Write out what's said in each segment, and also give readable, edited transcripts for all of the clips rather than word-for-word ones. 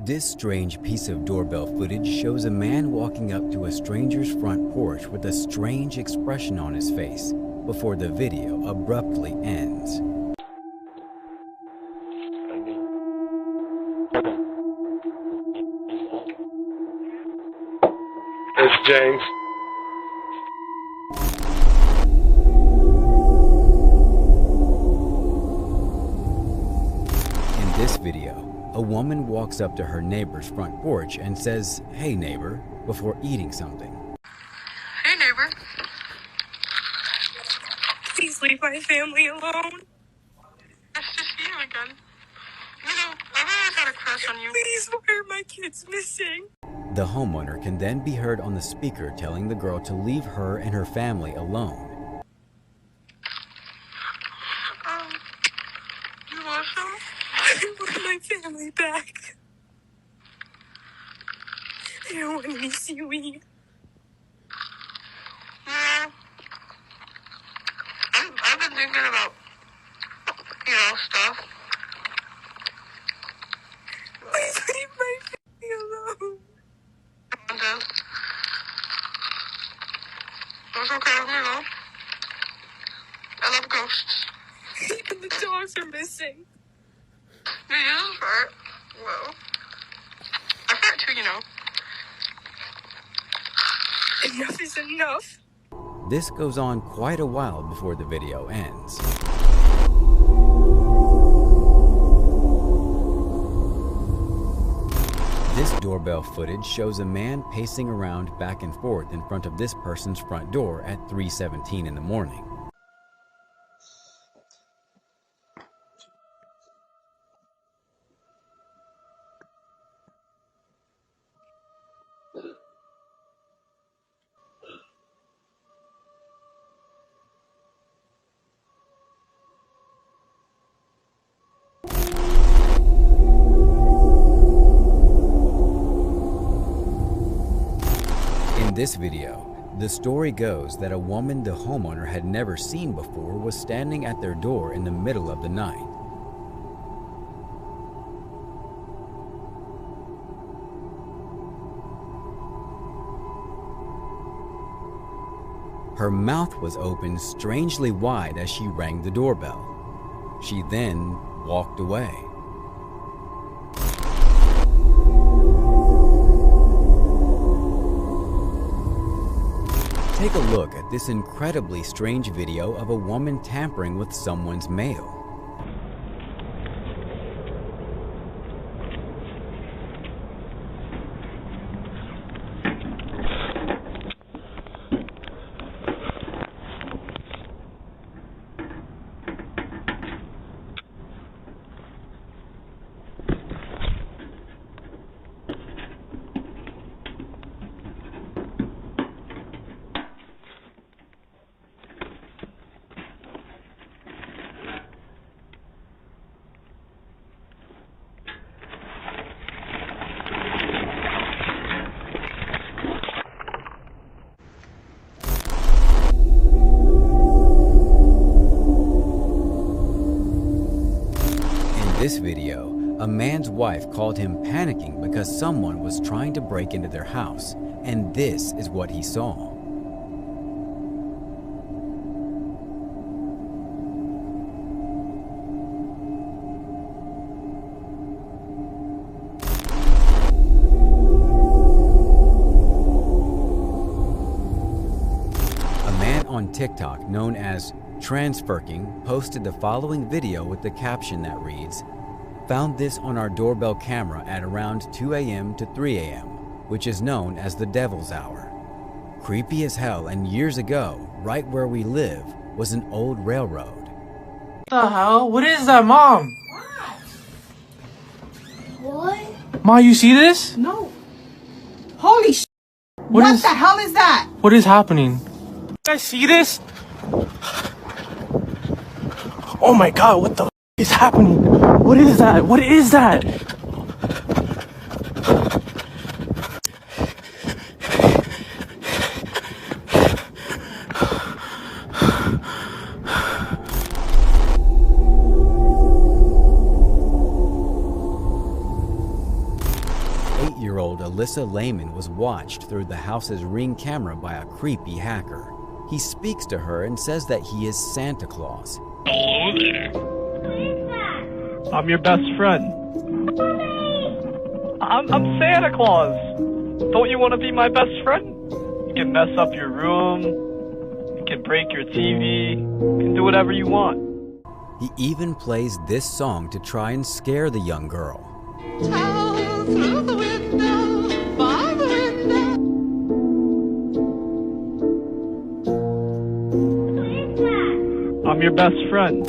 This strange piece of doorbell footage shows a man walking up to a stranger's front porch with a strange expression on his face before the video abruptly ends. It's James. In this video, a woman walks up to her neighbor's front porch and says, "Hey neighbor," before eating something. Hey neighbor. Please leave my family alone. Nice to see you again. You know, I've always had a crush on you. Please, why are my kids missing? The homeowner can then be heard on the speaker telling the girl to leave her and her family alone. You want some? I want my family back. I don't want any seaweed. Yeah. I've been thinking about, stuff. Please leave my family alone. That's okay with me, though. I love ghosts. Even the dogs are missing. Yeah, that's right. Well, I fart too, Enough is enough. This goes on quite a while before the video ends. This doorbell footage shows a man pacing around back and forth in front of this person's front door at 3:17 in the morning. In this video, the story goes that a woman the homeowner had never seen before was standing at their door in the middle of the night. Her mouth was open strangely wide as she rang the doorbell. She then walked away. Take a look at this incredibly strange video of a woman tampering with someone's mail. In this video, a man's wife called him panicking because someone was trying to break into their house, and this is what he saw. A man on TikTok known as Transferking posted the following video with the caption that reads, "Found this on our doorbell camera at around 2 a.m. to 3 a.m., which is known as the Devil's Hour. Creepy as hell, and years ago, right where we live, was an old railroad." What the hell? What is that, Mom? What? Ma, you see this? No. Holy sh! What the hell is that? What is happening? You guys see this? Oh my god, what the f is happening? What is that? What is that? 8-year-old Alyssa Lehman was watched through the house's Ring camera by a creepy hacker. He speaks to her and says that he is Santa Claus. Hello there. I'm your best friend. I'm Santa Claus. Don't you want to be my best friend? You can mess up your room. You can break your TV. You can do whatever you want. He even plays this song to try and scare the young girl. Tell through the window, by the window. I'm your best friend.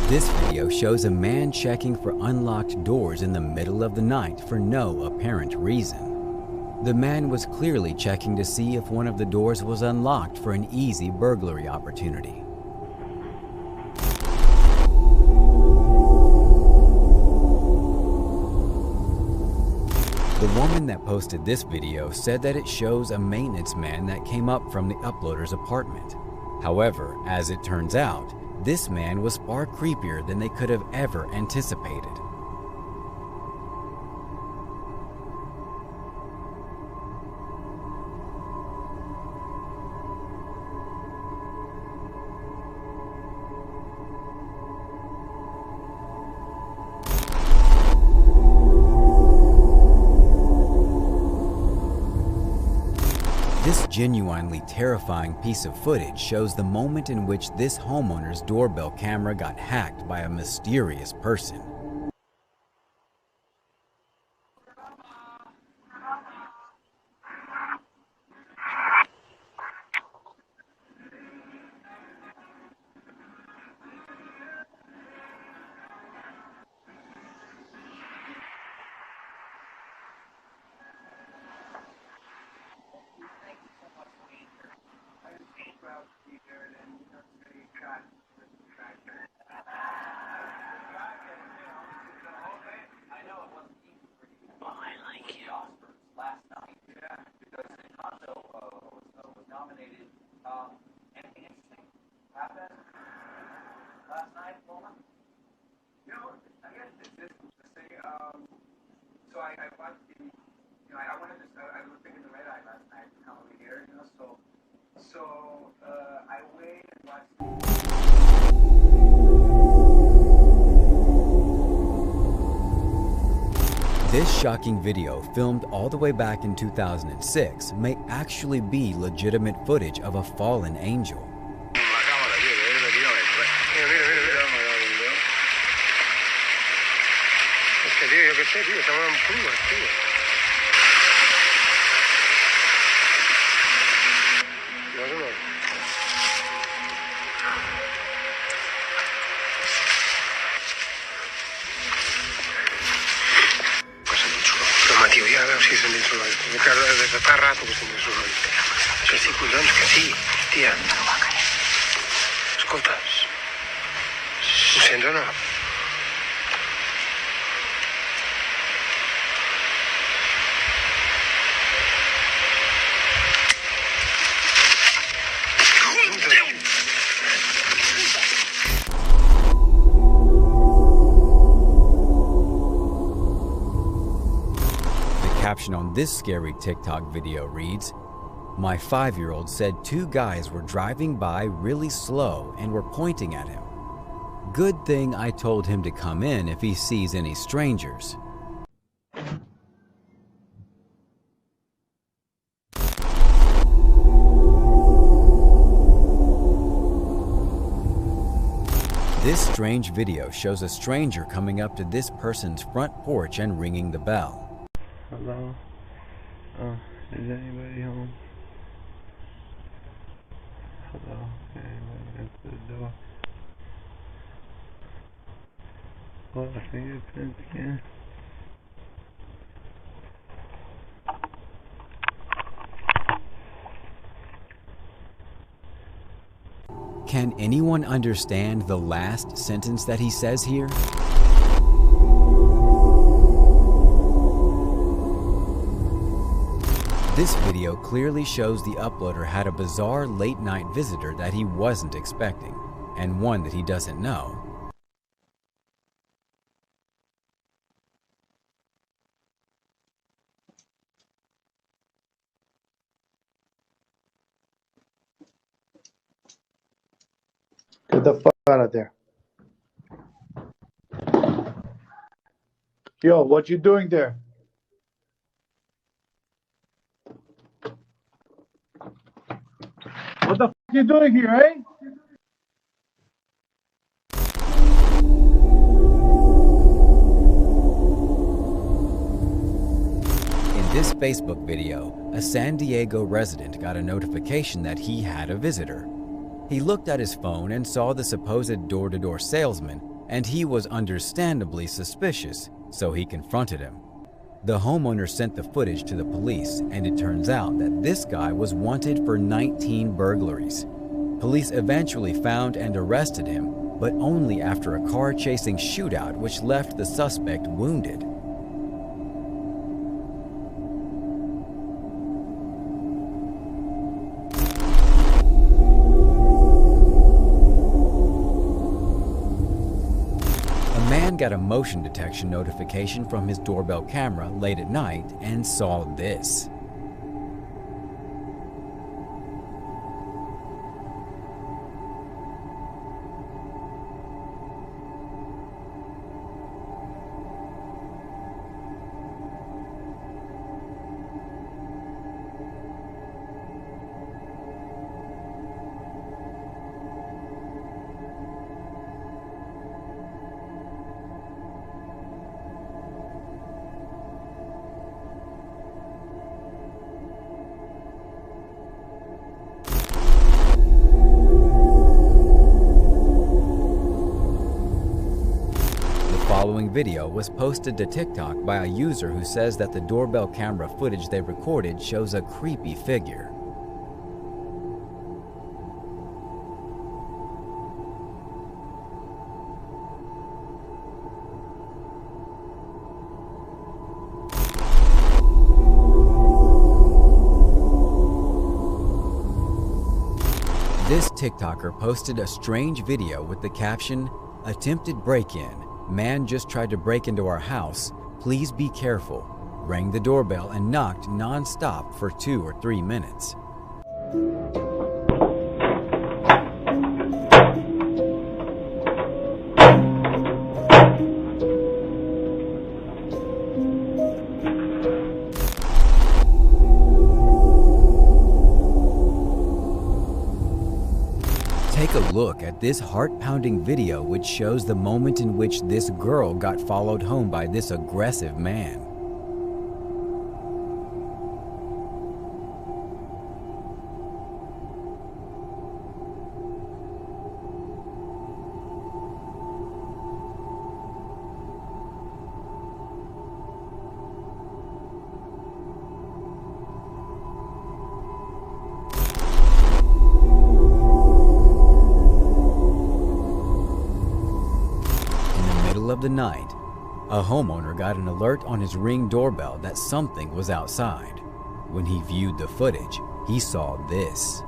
This video shows a man checking for unlocked doors in the middle of the night for no apparent reason. The man was clearly checking to see if one of the doors was unlocked for an easy burglary opportunity. The woman that posted this video said that it shows a maintenance man that came up from the uploader's apartment. However, as it turns out, this man was far creepier than they could have ever anticipated. This genuinely terrifying piece of footage shows the moment in which this homeowner's doorbell camera got hacked by a mysterious person. This shocking video, filmed all the way back in 2006, may actually be legitimate footage of a fallen angel. Tio, ja veus si se'n diu Ricardo, des de fa rato que se'n diu soroll. Que sí, collons, que sí, tia. Escolta, ho sents o no? The caption on this scary TikTok video reads, "My 5-year-old said 2 guys were driving by really slow and were pointing at him. Good thing I told him to come in if he sees any strangers." This strange video shows a stranger coming up to this person's front porch and ringing the bell. Hello? Is anybody home? Hello? Anybody answer the door? Well, I fingerprints again. Can anyone understand the last sentence that he says here? This video clearly shows the uploader had a bizarre late-night visitor that he wasn't expecting, and one that he doesn't know. Get the fuck out of there. Yo, what you doing there? What the fuck you doing here, eh? In this Facebook video, a San Diego resident got a notification that he had a visitor. He looked at his phone and saw the supposed door-to-door salesman, and he was understandably suspicious, so he confronted him. The homeowner sent the footage to the police, and it turns out that this guy was wanted for 19 burglaries. Police eventually found and arrested him, but only after a car-chasing shootout which left the suspect wounded. Got a motion detection notification from his doorbell camera late at night and saw this. The following video was posted to TikTok by a user who says that the doorbell camera footage they recorded shows a creepy figure. This TikToker posted a strange video with the caption, "Attempted break-in. Man just tried to break into our house. Please be careful." Rang the doorbell and knocked non-stop for 2 or 3 minutes. Take a look at this heart-pounding video which shows the moment in which this girl got followed home by this aggressive man. Of the night, a homeowner got an alert on his Ring doorbell that something was outside. When he viewed the footage, he saw this.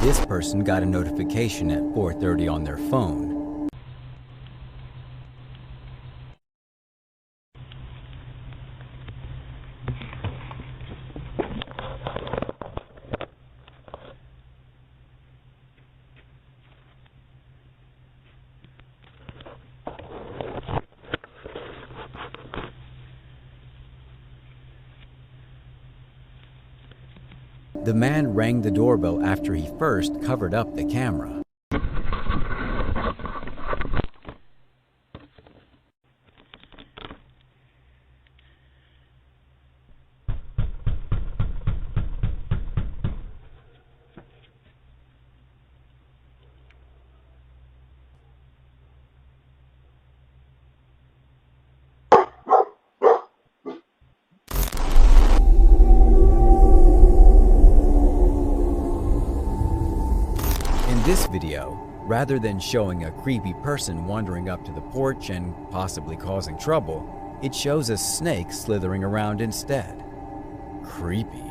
This person got a notification at 4:30 on their phone. The man rang the doorbell after he first covered up the camera. In this video, rather than showing a creepy person wandering up to the porch and possibly causing trouble, it shows a snake slithering around instead. creepy.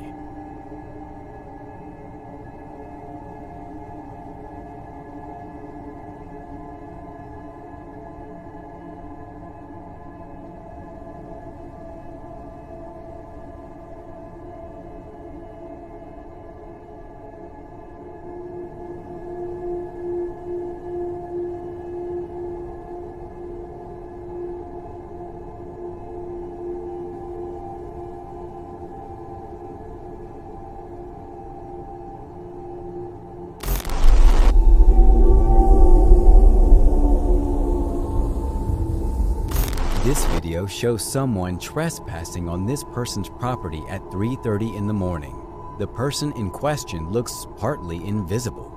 This video shows someone trespassing on this person's property at 3:30 in the morning. The person in question looks partly invisible.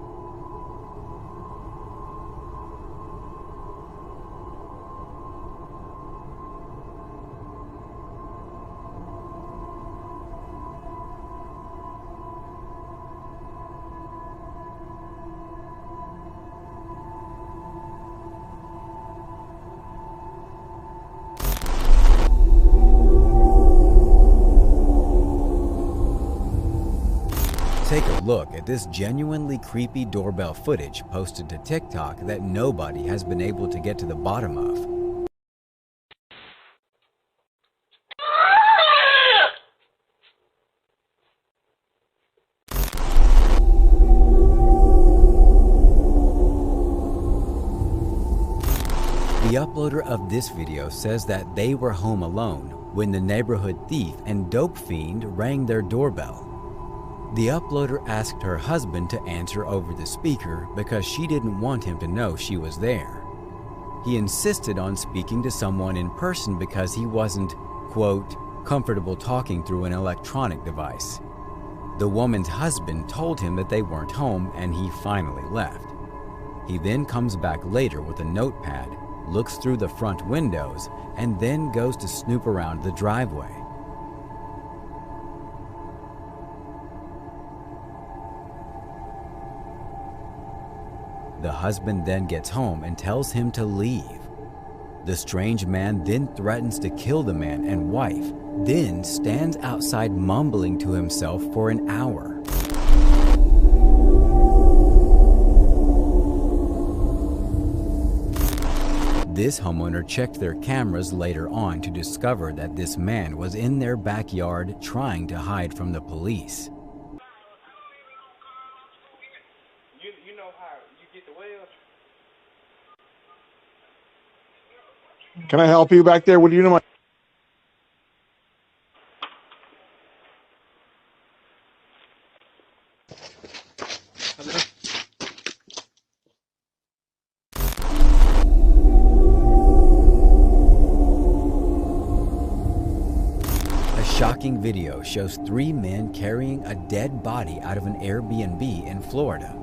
Take a look at this genuinely creepy doorbell footage posted to TikTok that nobody has been able to get to the bottom of. The uploader of this video says that they were home alone when the neighborhood thief and dope fiend rang their doorbell. The uploader asked her husband to answer over the speaker because she didn't want him to know she was there. He insisted on speaking to someone in person because he wasn't, quote, comfortable talking through an electronic device. The woman's husband told him that they weren't home and he finally left. He then comes back later with a notepad, looks through the front windows, and then goes to snoop around the driveway. The husband then gets home and tells him to leave. The strange man then threatens to kill the man and wife, then stands outside mumbling to himself for an hour. This homeowner checked their cameras later on to discover that this man was in their backyard trying to hide from the police. You know how you get the wells? Can I help you back there? What do you know? A shocking video shows 3 men carrying a dead body out of an Airbnb in Florida.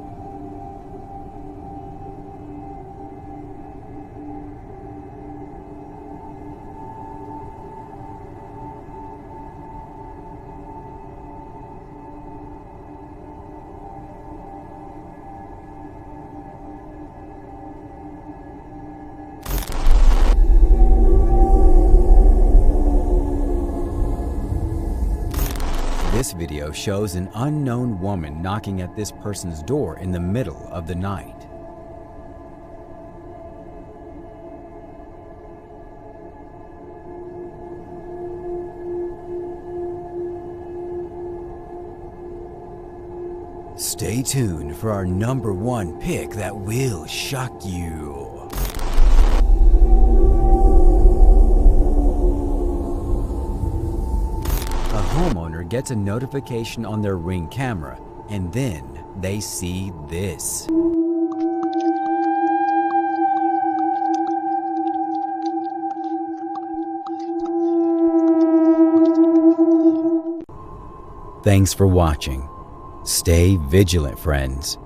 This video shows an unknown woman knocking at this person's door in the middle of the night. Stay tuned for our #1 pick that will shock you. A homeowner gets a notification on their Ring camera, and then they see this. Thanks for watching. Stay vigilant, friends.